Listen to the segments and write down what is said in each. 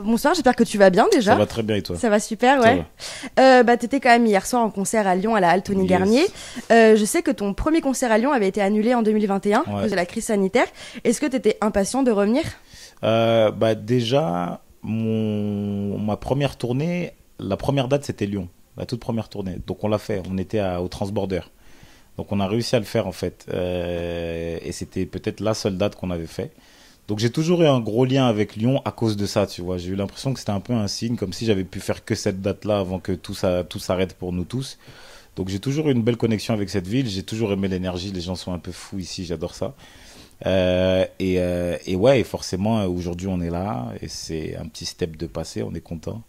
Bonsoir, j'espère que tu vas bien déjà. Ça va très bien et toi? Ça va super, Ça ouais. va. T'étais quand même hier soir en concert à Lyon, à la Halle Tony Garnier. Je sais que ton premier concert à Lyon avait été annulé en 2021 à Ouais. cause de la crise sanitaire. Est-ce que t'étais impatient de revenir? Déjà, ma première tournée, la première date c'était Lyon, la toute première tournée. Donc on l'a fait, on était au Transborder. Donc on a réussi à le faire en fait. Et c'était peut-être la seule date qu'on avait fait. Donc j'ai toujours eu un gros lien avec Lyon à cause de ça, tu vois. J'ai eu l'impression que c'était un peu un signe, comme si j'avais pu faire que cette date-là avant que tout s'arrête pour nous tous. Donc j'ai toujours eu une belle connexion avec cette ville, j'ai toujours aimé l'énergie, les gens sont un peu fous ici, j'adore ça. Et ouais, et forcément aujourd'hui on est là, et c'est un petit step de passé, on est content.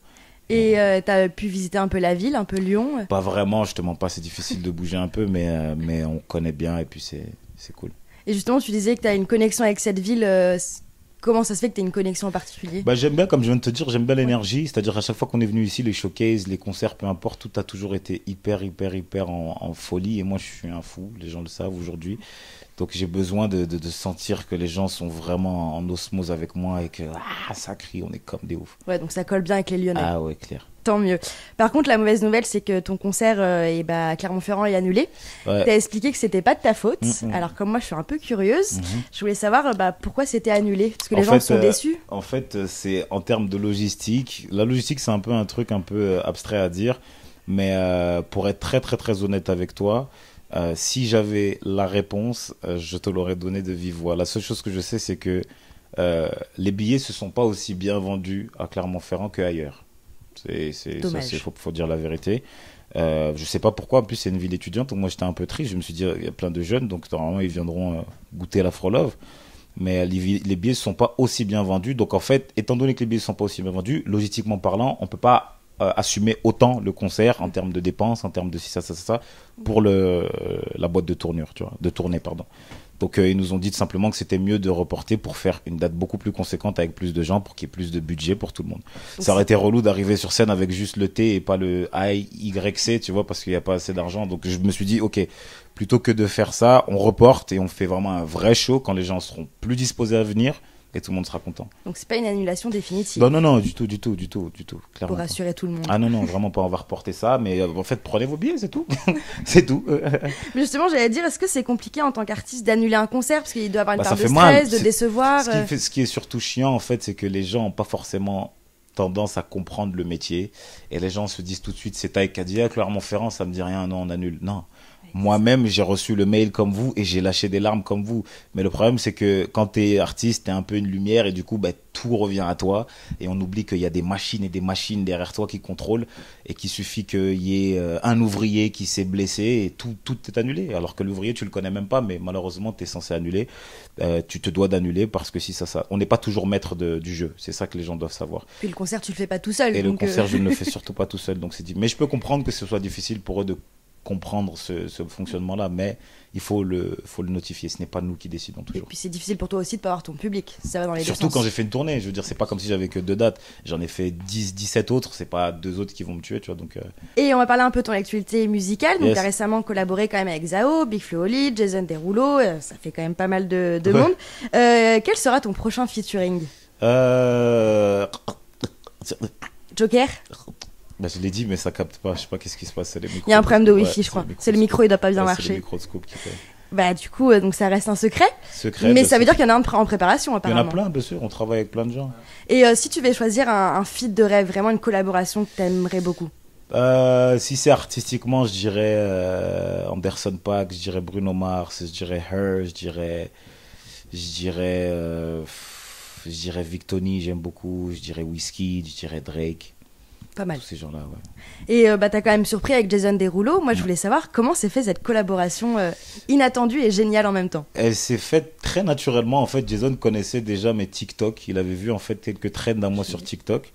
Et t'as pu visiter un peu la ville, un peu Lyon. Pas vraiment, je te mens pas, c'est difficile de bouger un peu, mais on connaît bien et puis c'est cool. Et justement, tu disais que t'as une connexion avec cette ville. Comment ça se fait que t'as une connexion en particulier? Bah, j'aime bien, comme je viens de te dire, j'aime bien l'énergie. C'est-à-dire, à chaque fois qu'on est venu ici, les showcases, les concerts, peu importe, tout a toujours été hyper en folie. Et moi, je suis un fou, les gens le savent aujourd'hui. Donc, j'ai besoin de sentir que les gens sont vraiment en osmose avec moi et que ça crie, on est comme des oufs. Ouais, donc ça colle bien avec les Lyonnais. Ah ouais, clair. Tant mieux. Par contre, la mauvaise nouvelle, c'est que ton concert à Clermont-Ferrand est annulé. Ouais. T'as expliqué que c'était pas de ta faute. Alors comme moi, je suis un peu curieuse. Je voulais savoir pourquoi c'était annulé. Parce que les gens sont déçus. En fait, c'est en termes de logistique. La logistique, c'est un peu un truc un peu abstrait à dire. Mais pour être très honnête avec toi, si j'avais la réponse, je te l'aurais donné de vive voix. La seule chose que je sais, c'est que les billets se sont pas aussi bien vendus à Clermont-Ferrand qu'ailleurs. Faut dire la vérité. Je sais pas pourquoi, en plus c'est une ville étudiante, donc moi j'étais un peu triste, je me suis dit il y a plein de jeunes, donc normalement ils viendront goûter la Frolove, mais les billets ne sont pas aussi bien vendus, donc en fait, étant donné que les billets ne sont pas aussi bien vendus, logistiquement parlant, on peut pas assumer autant le concert en termes de dépenses, en termes de ça, pour la boîte de tournure, tu vois, de tournée, pardon. Donc ils nous ont dit simplement que c'était mieux de reporter pour faire une date beaucoup plus conséquente avec plus de gens pour qu'il y ait plus de budget pour tout le monde. Ça aurait été relou d'arriver sur scène avec juste le T et pas le A, Y, C, tu vois, parce qu'il n'y a pas assez d'argent. Donc je me suis dit, ok, plutôt que de faire ça, on reporte et on fait vraiment un vrai show quand les gens seront plus disposés à venir et tout le monde sera content. Donc c'est pas une annulation définitive. Non, du tout, clairement. Pour rassurer tout le monde. Ah non, vraiment pas, on va reporter ça, mais en fait, prenez vos billets, c'est tout. C'est tout. Mais justement, j'allais dire, est-ce que c'est compliqué en tant qu'artiste d'annuler un concert parce qu'il doit avoir une part ça de fait stress, mal. de décevoir Ce qui est surtout chiant, en fait, c'est que les gens n'ont pas forcément tendance à comprendre le métier, et les gens se disent tout de suite, c'est Taïk qui a dit, Clermont-Ferrand, ça me dit rien, non, on annule. Non. Moi-même, j'ai reçu le mail comme vous et j'ai lâché des larmes comme vous. Mais le problème, c'est que quand t'es artiste, t'es un peu une lumière et du coup, tout revient à toi. Et on oublie qu'il y a des machines et des machines derrière toi qui contrôlent et qu'il suffit qu'il y ait un ouvrier qui s'est blessé et tout est annulé. Alors que l'ouvrier, tu le connais même pas, mais malheureusement, t'es censé annuler. Tu te dois d'annuler parce que si ça. On n'est pas toujours maître du jeu. C'est ça que les gens doivent savoir. Puis le concert, tu le fais pas tout seul. Et donc le concert, je ne le fais surtout pas tout seul. Donc c'est dit. Mais je peux comprendre que ce soit difficile pour eux de comprendre ce fonctionnement-là, mais il faut le notifier. Ce n'est pas nous qui décidons toujours. Et puis c'est difficile pour toi aussi de pas avoir ton public. Ça va dans les deux Surtout sens. quand j'ai fait une tournée. Je veux dire, c'est pas comme si j'avais que 2 dates. J'en ai fait 10, 17 autres. C'est pas 2 autres qui vont me tuer, tu vois. Donc, Et on va parler un peu de ton actualité musicale. Donc, Yes. tu as récemment collaboré quand même avec Zao, Big Flo Oli, Jason Derulo. Ça fait quand même pas mal de monde. Quel sera ton prochain featuring? Joker? Je l'ai dit, mais ça capte pas. Je sais pas qu'est-ce qui se passe. C'est les micros. Il y a un problème de Ouais, Wi-Fi, je crois. C'est le micro, il doit pas bien C'est marcher. le microscope qui fait. Du coup, donc ça reste un secret. Mais ça veut dire qu'il y en a un en préparation, Il y en apparemment. a plein, bien sûr. On travaille avec plein de gens. Et si tu devais choisir un feat de rêve, vraiment une collaboration que t'aimerais beaucoup? Si c'est artistiquement, je dirais Anderson .Paak, je dirais Bruno Mars, je dirais Her, je dirais Victony, j'aime beaucoup, je dirais Wizkid, je dirais Drake. Pas mal. Tous ces gens-là, ouais. Et t'as quand même surpris avec Jason Derulo. Moi, je voulais savoir comment s'est fait cette collaboration inattendue et géniale en même temps. Elle s'est faite très naturellement. En fait, Jason connaissait déjà mes TikTok. Il avait vu en fait quelques trends d'un mois sur TikTok.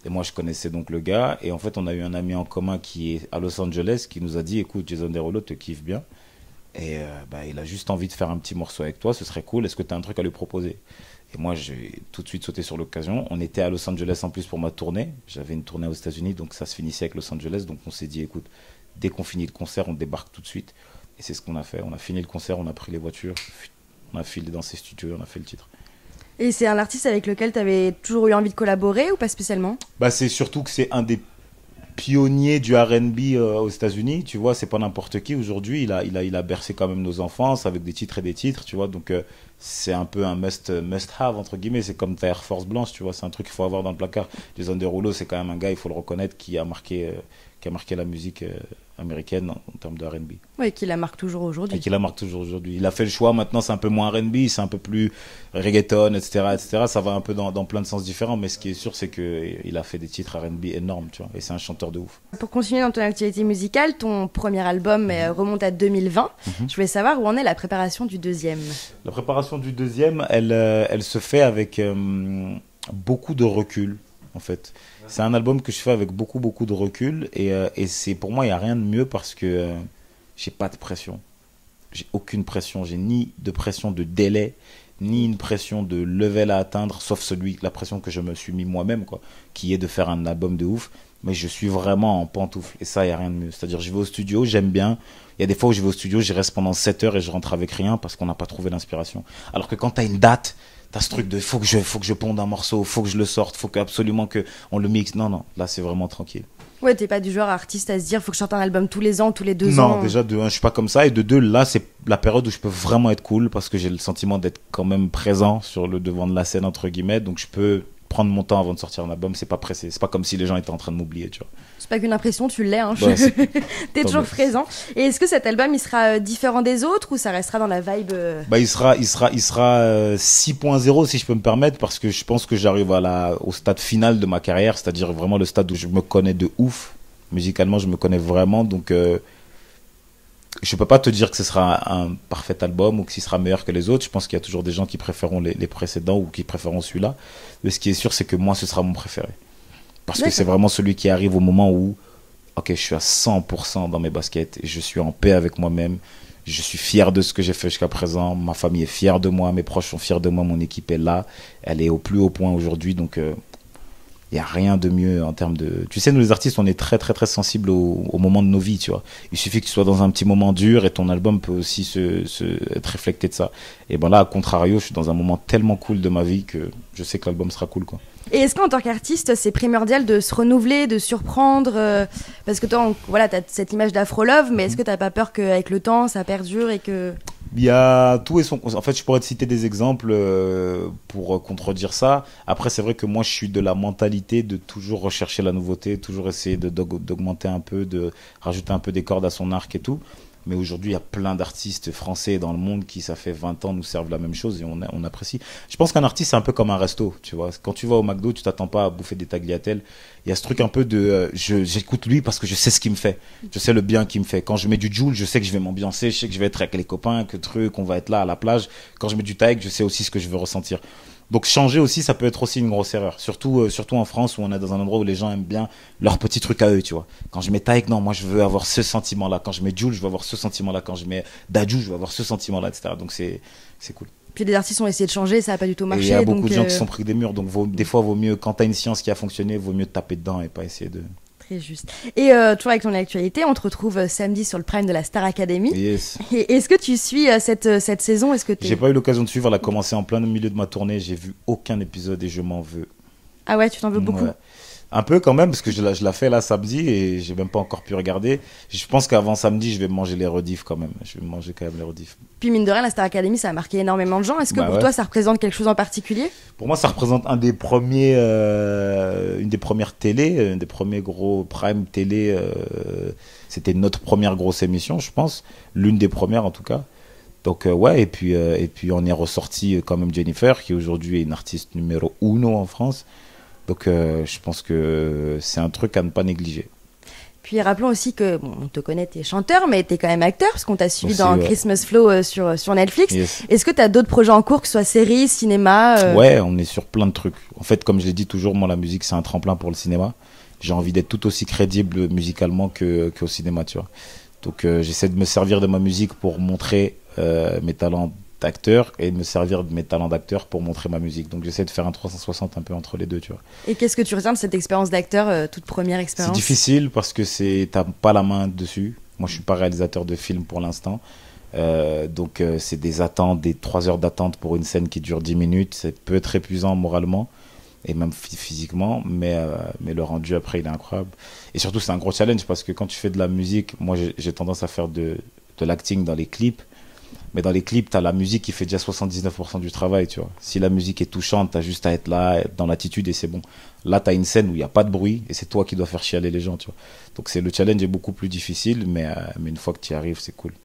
Et moi, je connaissais donc le gars. Et en fait, on a eu un ami en commun qui est à Los Angeles qui nous a dit, écoute, Jason Derulo te kiffe bien. Et il a juste envie de faire un petit morceau avec toi. Ce serait cool. Est-ce que tu as un truc à lui proposer? Et moi, j'ai tout de suite sauté sur l'occasion. On était à Los Angeles en plus pour ma tournée. J'avais une tournée aux États-Unis, donc ça se finissait avec Los Angeles. Donc on s'est dit, écoute, dès qu'on finit le concert, on débarque tout de suite. Et c'est ce qu'on a fait. On a fini le concert, on a pris les voitures, on a filé dans ses studios, on a fait le titre. Et c'est un artiste avec lequel tu avais toujours eu envie de collaborer ou pas spécialement? Bah, c'est surtout que c'est un des pionnier du R&B aux États-Unis, tu vois, c'est pas n'importe qui aujourd'hui. Il a bercé quand même nos enfances avec des titres et des titres, tu vois. Donc c'est un peu un must have entre guillemets. C'est comme ta Air Force blanche, tu vois. C'est un truc qu'il faut avoir dans le placard. Jason Derulo, c'est quand même un gars, il faut le reconnaître, qui a marqué la musique américaine en termes de R&B. Oui, qui la marque toujours aujourd'hui. Et qui la marque toujours aujourd'hui. Il a fait le choix. Maintenant, c'est un peu moins R&B, c'est un peu plus reggaeton, etc., etc. Ça va un peu dans plein de sens différents. Mais ce qui est sûr, c'est que il a fait des titres R&B énormes, tu vois. Et c'est un chanteur de ouf. Pour continuer dans ton activité musicale, ton premier album remonte à 2020. Je voulais savoir où en est la préparation du deuxième. La préparation du deuxième, elle se fait avec beaucoup de recul, en fait. C'est un album que je fais avec beaucoup, beaucoup de recul. Et c'est, pour moi, il n'y a rien de mieux parce que j'ai pas de pression. J'ai aucune pression. J'ai ni de pression de délai, ni une pression de level à atteindre, sauf la pression que je me suis mis moi-même, quoi, qui est de faire un album de ouf. Mais je suis vraiment en pantoufle. Et ça, il n'y a rien de mieux. C'est-à-dire, je vais au studio, j'aime bien. Il y a des fois où je vais au studio, j'y reste pendant 7 heures et je rentre avec rien parce qu'on n'a pas trouvé l'inspiration. Alors que quand tu as une date, t'as ce truc de faut que je ponde un morceau, faut que je le sorte, faut absolument qu'on le mixe. Non, non, là c'est vraiment tranquille. Ouais, t'es pas du genre artiste à se dire faut que je sorte un album tous les ans, tous les 2 ans. Non, déjà de un, je suis pas comme ça. Et de deux, là c'est la période où je peux vraiment être cool parce que j'ai le sentiment d'être quand même présent sur le devant de la scène, entre guillemets. Donc je peux prendre mon temps avant de sortir un album, c'est pas pressé. C'est pas comme si les gens étaient en train de m'oublier, tu vois. C'est pas qu'une impression, tu l'es. Hein. Ouais, T'es toujours présent. Et est-ce que cet album, il sera différent des autres ou ça restera dans la vibe Bah, il sera 6.0 si je peux me permettre parce que je pense que j'arrive au stade final de ma carrière, c'est-à-dire vraiment le stade où je me connais de ouf. Musicalement, je me connais vraiment, donc je peux pas te dire que ce sera un parfait album ou que ce sera meilleur que les autres. Je pense qu'il y a toujours des gens qui préféreront les précédents ou qui préféreront celui-là. Mais ce qui est sûr, c'est que moi, ce sera mon préféré. Parce que c'est vraiment celui qui arrive au moment où, ok, je suis à 100% dans mes baskets et je suis en paix avec moi-même. Je suis fier de ce que j'ai fait jusqu'à présent. Ma famille est fière de moi, mes proches sont fiers de moi, mon équipe est là. Elle est au plus haut point aujourd'hui, donc il n'y a rien de mieux en termes de... Tu sais, nous les artistes, on est très très très sensibles au moment de nos vies, tu vois. Il suffit que tu sois dans un petit moment dur et ton album peut aussi être réflecté de ça. Et ben là, à contrario, je suis dans un moment tellement cool de ma vie que je sais que l'album sera cool, quoi. Et est-ce qu'en tant qu'artiste, c'est primordial de se renouveler, de surprendre parce que toi, voilà, t'as cette image d'Afro-Love, mais est-ce que t'as pas peur qu'avec le temps, ça perdure et que... Il y a tout et son... En fait, je pourrais te citer des exemples pour contredire ça. Après, c'est vrai que moi, je suis de la mentalité de toujours rechercher la nouveauté, toujours essayer d'augmenter un peu, de rajouter un peu des cordes à son arc et tout. Mais aujourd'hui, il y a plein d'artistes français dans le monde qui, ça fait 20 ans, nous servent la même chose et on apprécie. Je pense qu'un artiste, c'est un peu comme un resto, tu vois. Quand tu vas au McDo, tu t'attends pas à bouffer des tagliatelles. Il y a ce truc un peu de... j'écoute lui parce que je sais ce qu'il me fait. Je sais le bien qu'il me fait. Quand je mets du Jul, je sais que je vais m'ambiancer, je sais que je vais être avec les copains, on va être là à la plage. Quand je mets du Taïk, je sais aussi ce que je veux ressentir. Donc changer aussi, ça peut être aussi une grosse erreur. Surtout en France où on est dans un endroit où les gens aiment bien leurs petits trucs à eux, tu vois. Quand je mets Taïk, non, moi je veux avoir ce sentiment-là. Quand je mets Jul, je veux avoir ce sentiment-là. Quand je mets Dadju, je veux avoir ce sentiment-là, etc. Donc c'est cool. Puis les artistes ont essayé de changer, ça n'a pas du tout marché. Et il y a beaucoup de gens qui sont pris des murs. Donc des fois, vaut mieux, quand tu as une science qui a fonctionné, vaut mieux taper dedans et pas essayer de... Très juste. Et toujours avec ton actualité, on te retrouve samedi sur le Prime de la Star Academy. Yes. Et est-ce que tu suis cette saison? J'ai pas eu l'occasion de suivre, elle a commencé en plein milieu de ma tournée, j'ai vu aucun épisode et je m'en veux. Ah ouais, tu t'en veux beaucoup? Ouais. Un peu quand même, parce que je la fais là samedi et j'ai même pas encore pu regarder. Je pense qu'avant samedi, je vais manger les rediffs quand même. Je vais manger quand même les rediffs. Puis mine de rien, la Star Academy, ça a marqué énormément de gens. Est-ce que pour toi, ça représente quelque chose en particulier? Pour moi, ça représente une des premières télés, un des premiers gros prime télé. C'était notre première grosse émission, je pense. L'une des premières en tout cas. Donc ouais, et puis on est ressorti quand même Jennifer, qui aujourd'hui est une artiste numéro 1 en France. Donc je pense que c'est un truc à ne pas négliger. Puis rappelons aussi que, bon, on te connaît, t'es chanteur, mais t'es quand même acteur, parce qu'on t'a suivi aussi, dans ouais. Christmas Flow sur Netflix. Yes. Est-ce que t'as d'autres projets en cours, que ce soit séries, cinéma Ouais, on est sur plein de trucs. En fait, comme je l'ai dit toujours, moi la musique c'est un tremplin pour le cinéma. J'ai envie d'être tout aussi crédible musicalement qu'au cinéma, tu vois. Donc j'essaie de me servir de ma musique pour montrer mes talents d'acteur et de me servir de mes talents d'acteur pour montrer ma musique. Donc j'essaie de faire un 360 un peu entre les deux, tu vois. Et qu'est-ce que tu retiens de cette expérience d'acteur, toute première expérience? C'est difficile parce que t'as pas la main dessus. Moi je suis pas réalisateur de film pour l'instant. Donc c'est des attentes, des 3 heures d'attente pour une scène qui dure 10 minutes. Ça peut être épuisant moralement et même physiquement, mais le rendu après il est incroyable. Et surtout c'est un gros challenge parce que quand tu fais de la musique, moi j'ai tendance à faire de l'acting dans les clips. Mais dans les clips, t'as la musique qui fait déjà 79% du travail, tu vois. Si la musique est touchante, t'as juste à être là, être dans l'attitude et c'est bon. Là, t'as une scène où il n'y a pas de bruit et c'est toi qui dois faire chialer les gens, tu vois. Donc le challenge est beaucoup plus difficile, mais une fois que tu y arrives, c'est cool.